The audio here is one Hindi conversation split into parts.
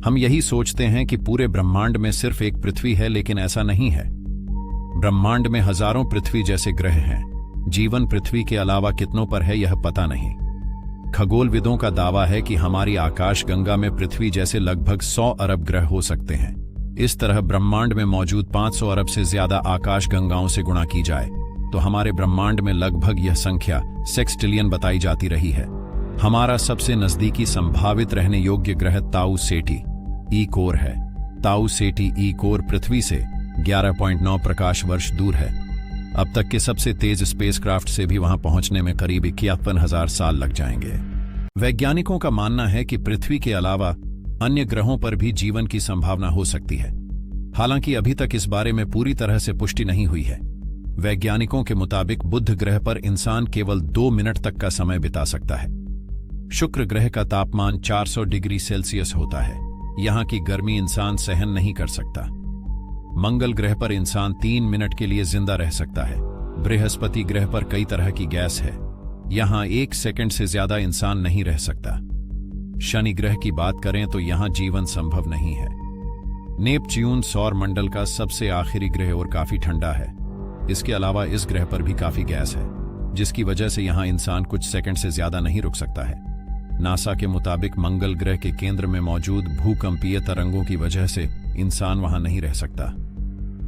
हम यही सोचते हैं कि पूरे ब्रह्मांड में सिर्फ एक पृथ्वी है, लेकिन ऐसा नहीं है। ब्रह्मांड में हजारों पृथ्वी जैसे ग्रह हैं। जीवन पृथ्वी के अलावा कितनों पर है यह पता नहीं। खगोलविदों का दावा है कि हमारी आकाशगंगा में पृथ्वी जैसे लगभग 100 अरब ग्रह हो सकते हैं। इस तरह ब्रह्मांड में मौजूद 500 अरब से ज्यादा आकाशगंगाओं से गुणा की जाए तो हमारे ब्रह्मांड में लगभग यह संख्या सेक्सटिलियन बताई जाती रही है। हमारा सबसे नजदीकी संभावित रहने योग्य ग्रह ताऊ सेटी ई कोर है। ताऊ सेटी ई कोर पृथ्वी से 11.9 प्रकाश वर्ष दूर है। अब तक के सबसे तेज स्पेसक्राफ्ट से भी वहां पहुंचने में करीब 51,000 साल लग जाएंगे। वैज्ञानिकों का मानना है कि पृथ्वी के अलावा अन्य ग्रहों पर भी जीवन की संभावना हो सकती है। हालांकि अभी तक इस बारे में पूरी तरह से पुष्टि नहीं हुई है। वैज्ञानिकों के मुताबिक बुध ग्रह पर इंसान केवल 2 मिनट तक का समय बिता सकता है। शुक्र ग्रह का तापमान 400 डिग्री सेल्सियस होता है। यहां की गर्मी इंसान सहन नहीं कर सकता। मंगल ग्रह पर इंसान 3 मिनट के लिए जिंदा रह सकता है। बृहस्पति ग्रह पर कई तरह की गैस है। यहां 1 सेकंड से ज्यादा इंसान नहीं रह सकता। शनि ग्रह की बात करें तो यहां जीवन संभव नहीं है। नेपच्यून सौर मंडल का सबसे आखिरी ग्रह और काफी ठंडा है। इसके अलावा इस ग्रह पर भी काफी गैस है, जिसकी वजह से यहां इंसान कुछ सेकंड से ज्यादा नहीं रुक सकता है। नासा के मुताबिक मंगल ग्रह के केंद्र में मौजूद भूकंपीय तरंगों की वजह से इंसान वहां नहीं रह सकता।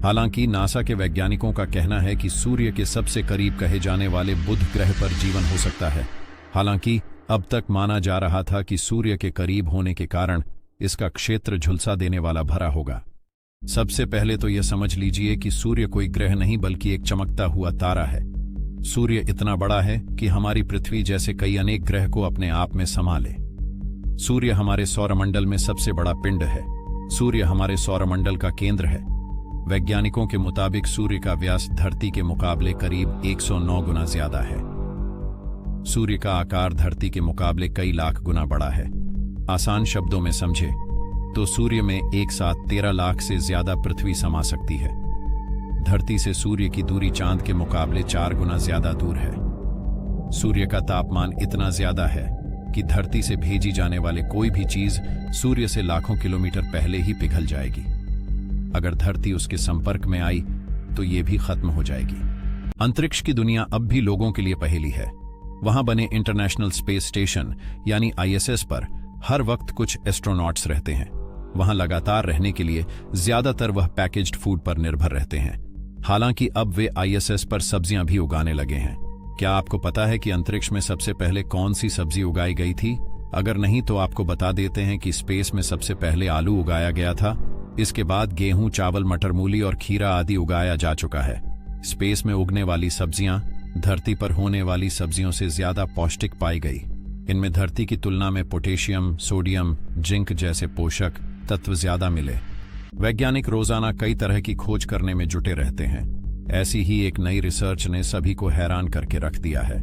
हालांकि नासा के वैज्ञानिकों का कहना है कि सूर्य के सबसे करीब कहे जाने वाले बुध ग्रह पर जीवन हो सकता है। हालांकि अब तक माना जा रहा था कि सूर्य के करीब होने के कारण इसका क्षेत्र झुलसा देने वाला भरा होगा। सबसे पहले तो यह समझ लीजिए कि सूर्य कोई ग्रह नहीं बल्कि एक चमकता हुआ तारा है। सूर्य इतना बड़ा है कि हमारी पृथ्वी जैसे कई अनेक ग्रह को अपने आप में समा ले। सूर्य हमारे सौरमंडल में सबसे बड़ा पिंड है। सूर्य हमारे सौरमंडल का केंद्र है। वैज्ञानिकों के मुताबिक सूर्य का व्यास धरती के मुकाबले करीब 109 गुना ज्यादा है। सूर्य का आकार धरती के मुकाबले कई लाख गुना बड़ा है। आसान शब्दों में समझे तो सूर्य में एक साथ 13 लाख से ज्यादा पृथ्वी समा सकती है। धरती से सूर्य की दूरी चांद के मुकाबले 4 गुना ज्यादा दूर है। सूर्य का तापमान इतना ज्यादा है कि धरती से भेजी जाने वाले कोई भी चीज सूर्य से लाखों किलोमीटर पहले ही पिघल जाएगी। अगर धरती उसके संपर्क में आई तो ये भी खत्म हो जाएगी। अंतरिक्ष की दुनिया अब भी लोगों के लिए पहेली है। वहां बने इंटरनेशनल स्पेस स्टेशन यानी ISS पर हर वक्त कुछ एस्ट्रोनॉट्स रहते हैं। वहां लगातार रहने के लिए ज्यादातर वह पैकेज्ड फूड पर निर्भर रहते हैं। हालांकि अब वे ISS पर सब्जियां भी उगाने लगे हैं। क्या आपको पता है कि अंतरिक्ष में सबसे पहले कौन सी सब्जी उगाई गई थी? अगर नहीं तो आपको बता देते हैं कि स्पेस में सबसे पहले आलू उगाया गया था। इसके बाद गेहूं, चावल, मटर, मूली और खीरा आदि उगाया जा चुका है। स्पेस में उगने वाली सब्जियां धरती पर होने वाली सब्जियों से ज्यादा पौष्टिक पाई गई। इनमें धरती की तुलना में पोटेशियम, सोडियम, जिंक जैसे पोषक तत्व ज्यादा मिले। वैज्ञानिक रोजाना कई तरह की खोज करने में जुटे रहते हैं। ऐसी ही एक नई रिसर्च ने सभी को हैरान करके रख दिया है।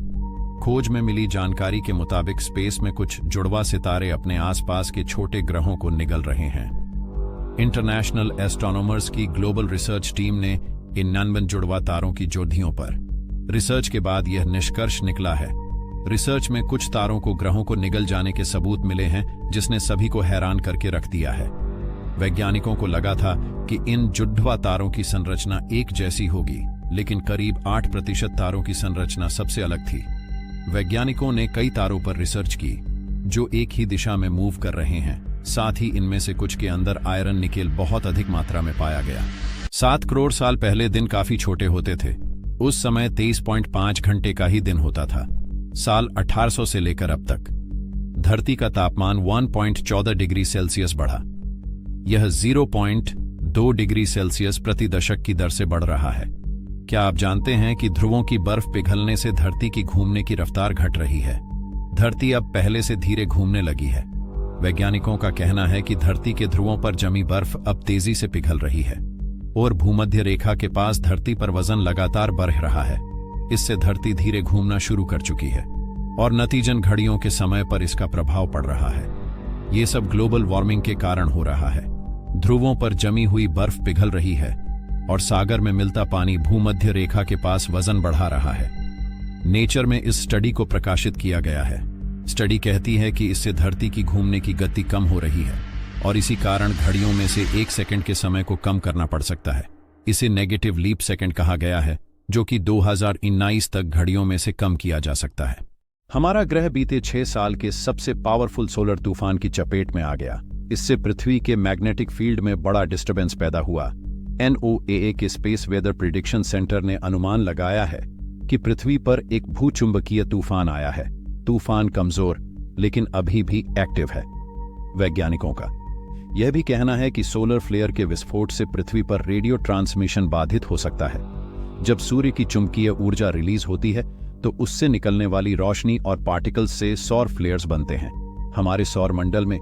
खोज में मिली जानकारी के मुताबिक स्पेस में कुछ जुड़वा सितारे अपने आसपास के छोटे ग्रहों को निगल रहे हैं। इंटरनेशनल एस्ट्रोनॉमर्स की ग्लोबल रिसर्च टीम ने इन 99 जुड़वा तारों की जोधियों पर रिसर्च के बाद यह निष्कर्ष निकला है। रिसर्च में कुछ तारों को ग्रहों को निगल जाने के सबूत मिले हैं, जिसने सभी को हैरान करके रख दिया है। वैज्ञानिकों को लगा था कि इन जुड़वा तारों की संरचना एक जैसी होगी, लेकिन करीब 8% तारों की संरचना सबसे अलग थी। वैज्ञानिकों ने कई तारों पर रिसर्च की जो एक ही दिशा में मूव कर रहे हैं। साथ ही इनमें से कुछ के अंदर आयरन, निकेल बहुत अधिक मात्रा में पाया गया। 7 करोड़ साल पहले दिन काफी छोटे होते थे। उस समय 23.5 घंटे का ही दिन होता था। साल 1800 से लेकर अब तक धरती का तापमान 1.14 डिग्री सेल्सियस बढ़ा। यह 0.2 डिग्री सेल्सियस प्रति दशक की दर से बढ़ रहा है। क्या आप जानते हैं कि ध्रुवों की बर्फ पिघलने से धरती की घूमने की रफ्तार घट रही है? धरती अब पहले से धीरे घूमने लगी है। वैज्ञानिकों का कहना है कि धरती के ध्रुवों पर जमी बर्फ अब तेजी से पिघल रही है और भूमध्य रेखा के पास धरती पर वजन लगातार बढ़ रहा है। इससे धरती धीरे घूमना शुरू कर चुकी है और नतीजन घड़ियों के समय पर इसका प्रभाव पड़ रहा है। ये सब ग्लोबल वार्मिंग के कारण हो रहा है। ध्रुवों पर जमी हुई बर्फ पिघल रही है और सागर में मिलता पानी भूमध्य रेखा के पास वजन बढ़ा रहा है। नेचर में इस स्टडी को प्रकाशित किया गया है। स्टडी कहती है कि इससे धरती की घूमने की गति कम हो रही है और इसी कारण घड़ियों में से 1 सेकंड के समय को कम करना पड़ सकता है। इसे नेगेटिव लीप सेकंड कहा गया है, जो कि 2019 तक घड़ियों में से कम किया जा सकता है। हमारा ग्रह बीते 6 साल के सबसे पावरफुल सोलर तूफान की चपेट में आ गया। इससे पृथ्वी के मैग्नेटिक फील्ड में बड़ा डिस्टर्बेंस पैदा हुआ। NOAA के स्पेस वेदर प्रिडिक्शन सेंटर ने अनुमान लगाया है कि पृथ्वी पर एक भूचुंबकीय तूफान आया है। तूफान कमजोर लेकिन अभी भी एक्टिव है। वैज्ञानिकों का यह भी कहना है कि सोलर फ्लेयर के विस्फोट से पृथ्वी पर रेडियो ट्रांसमिशन बाधित हो सकता है। जब सूर्य की चुंबकीय ऊर्जा रिलीज होती है तो उससे निकलने वाली रोशनी और पार्टिकल्स से सौर फ्लेयर्स बनते हैं। हमारे सौर मंडल में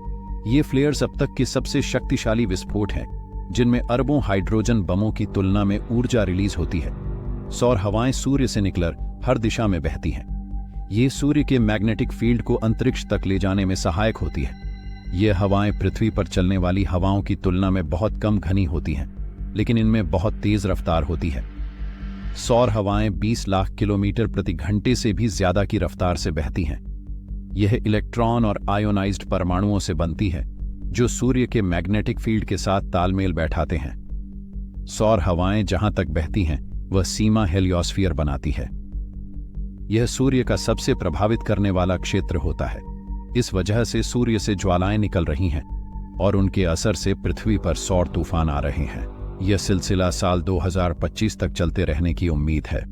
ये फ्लेयर्स अब तक के सबसे शक्तिशाली विस्फोट हैं, जिनमें अरबों हाइड्रोजन बमों की तुलना में ऊर्जा रिलीज होती है। सौर हवाएं सूर्य से निकलकर हर दिशा में बहती हैं। ये सूर्य के मैग्नेटिक फील्ड को अंतरिक्ष तक ले जाने में सहायक होती है। ये हवाएं पृथ्वी पर चलने वाली हवाओं की तुलना में बहुत कम घनी होती हैं, लेकिन इनमें बहुत तेज रफ्तार होती है। सौर हवाएं 20 लाख किलोमीटर प्रति घंटे से भी ज्यादा की रफ्तार से बहती हैं। यह इलेक्ट्रॉन और आयोनाइज्ड परमाणुओं से बनती है, जो सूर्य के मैग्नेटिक फील्ड के साथ तालमेल बैठाते हैं। सौर हवाएं जहां तक बहती हैं वह सीमा हेलियोस्फीयर बनाती है। यह सूर्य का सबसे प्रभावित करने वाला क्षेत्र होता है। इस वजह से सूर्य से ज्वालाएं निकल रही हैं और उनके असर से पृथ्वी पर सौर तूफान आ रहे हैं। यह सिलसिला साल 2025 तक चलते रहने की उम्मीद है।